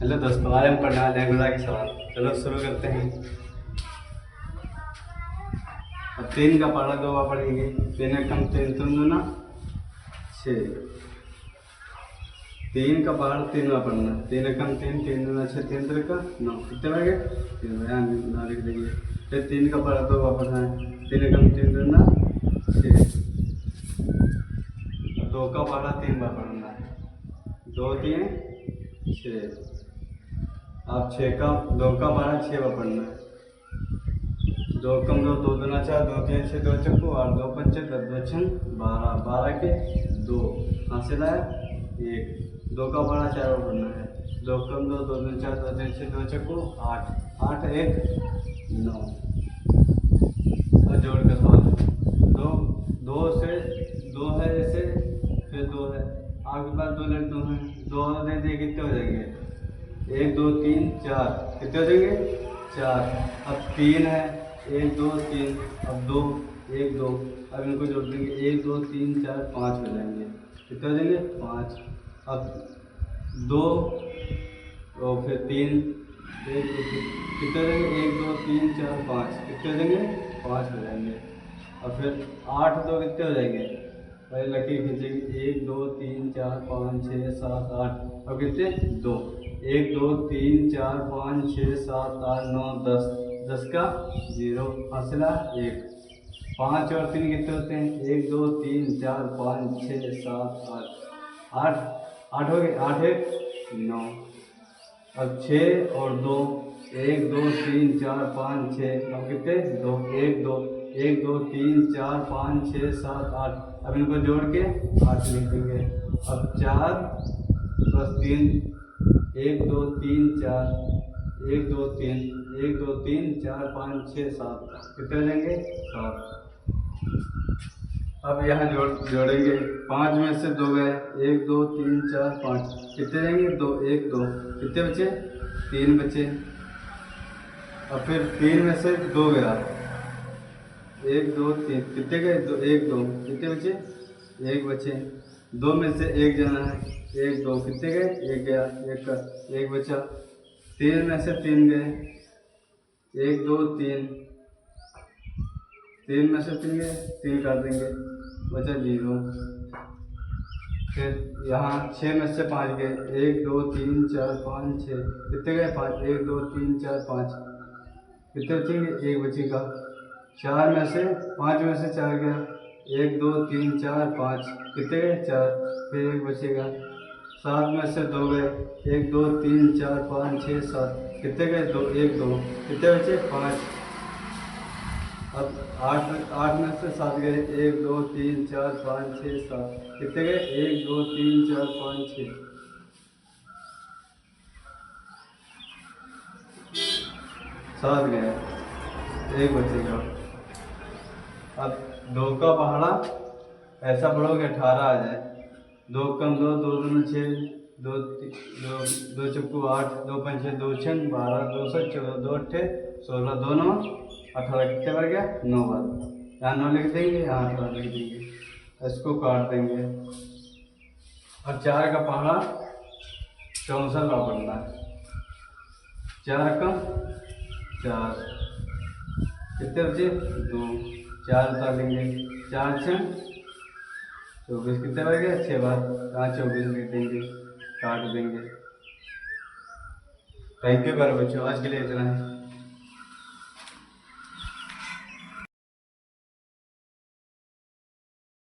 Hello दोस्तों, आज हम पढ़ने वाले हैं गुणा के सवाल। चलो शुरू करते हैं। अब 3 का पढ़ा 2 बार पढ़ेंगे। 3 एकम 3 3 दूना 6। 3 का पढ़ा 3 बार पढ़ना। 3 एकम 3 3 दूना 6 3 3 का 9। कितने बन गए? 3 यहाँ लिख देंगे। फिर 3 का पढ़ा 2 बार पढ़ना है। 3 एकम 3 दूना 6। 2 का पढ़ा 3 बार पढ़ना है। 2 3 6। अब 6 का 2 का पढ़ा 6 बार पढ़ना है। 2 कम 2 2 दूना 4 2 3 6 2 चक्कू 8 2 5 10 2 6 12 12 के 2 हासिल है 1। 2 का पढ़ा 4 बार पढ़ना है। 2 कम 2 2 दूना 4 2 3 6 2 चक्कू 8 8 1 9। और जोड़ के सवाल 2 2 से 2 है ऐसे, फिर 2 है आगे बार 2 लड़ 2 हैं 2 दे दिए कितने हो जाएंगे? 1 2 3 4 कितने हो जाएंगे? 4। अब 3 है 1 2 3 अब 2 1 2 अब इनको जोड़ देंगे 1 2 3 4 5 हो जाएंगे। कितने हो जाएंगे? 5। अब 2 और फिर 3 1 2 3 कितने हो जाएंगे? 1 2 3 4 5 कितने हो जाएंगे? 5 हो जाएंगे। और फिर 8 2 कितने हो जाएंगे? पहले लकीर खींचेंगे 1 2 3 4 5 6 7 8। अब कितने? 2 1 2 3 4 5 6 7 8 9 10 10 का 0 फासला 1। 5 और 3 कितने होते हैं? 1 2 3 4 5 6 7 8 8 8 हो गए 8 1 9। अब 6 और 2 1 2 3 4 5 6 अब कितने? 2 1 2 1 2 3 4 5 6 7 8। अब इनको जोड़ के 8 लिख देंगे। अब 4 + 3 1 2 3 4 1 2 3 1 2 3 4 5 6 7 कितने हो जाएंगे? 7। अब यहाँ जोड़ेंगे 5 में से 2 गए 1 2 3 4 5 कितने जाएंगे? 2 1 2 कितने बचे? 3 बचे। और फिर 3 में से 2 गया 1 2 3 कितने गए? 2 1 2 कितने बचे? 1 बचे। 2 में से 1 जाना है 1 2 कितने गए? 1 गया 1 का 1 बचा। 3 में से 3 गए 1 2 3 3 में से 3 गए 3 काट देंगे बचा 0। फिर यहाँ 6 में से 5 गए 1 2 3 4 5 6 कितने गए? 5 1 2 3 4 5 कितने बचेंगे? 1 बचेगा। 4 में से 5 में से 4 गया 1 2 3 4 5 कितने गए? 4 फिर 1 बचेगा। 7 में से 2 गए 1 2 3 4 5 6 7 कितने गए? 2 1 2 कितने बचे? 5। अब 8 में से 7 गए 1 2 3 4 5 6 7 कितने गए? 1 2 3 4 5 6 7 गए 1 बचेगा। अब 2 का पहाड़ा ऐसा पढ़ोगे 18 आ जाए। 2 कम 2 2 दूना 6 2 2 चक्कू 8 2 5 6 2 6 12 2 7 14 2 8 16 2 9 18 कितने बार गया? 9 बार। यहाँ 9 लिख देंगे यहाँ 18 लिख देंगे। इसको काट देंगे। अब 4 का पहाड़ा 64 बार पढ़ना है। 4 कम 4 कितने बचे? 2 4 उतार लेंगे 4 6 24 कितने बार गया? 6 बार। कहाँ 24 लिख देंगे काट देंगे। थैंक यू प्यारे बच्चों, आज के लिए इतना है।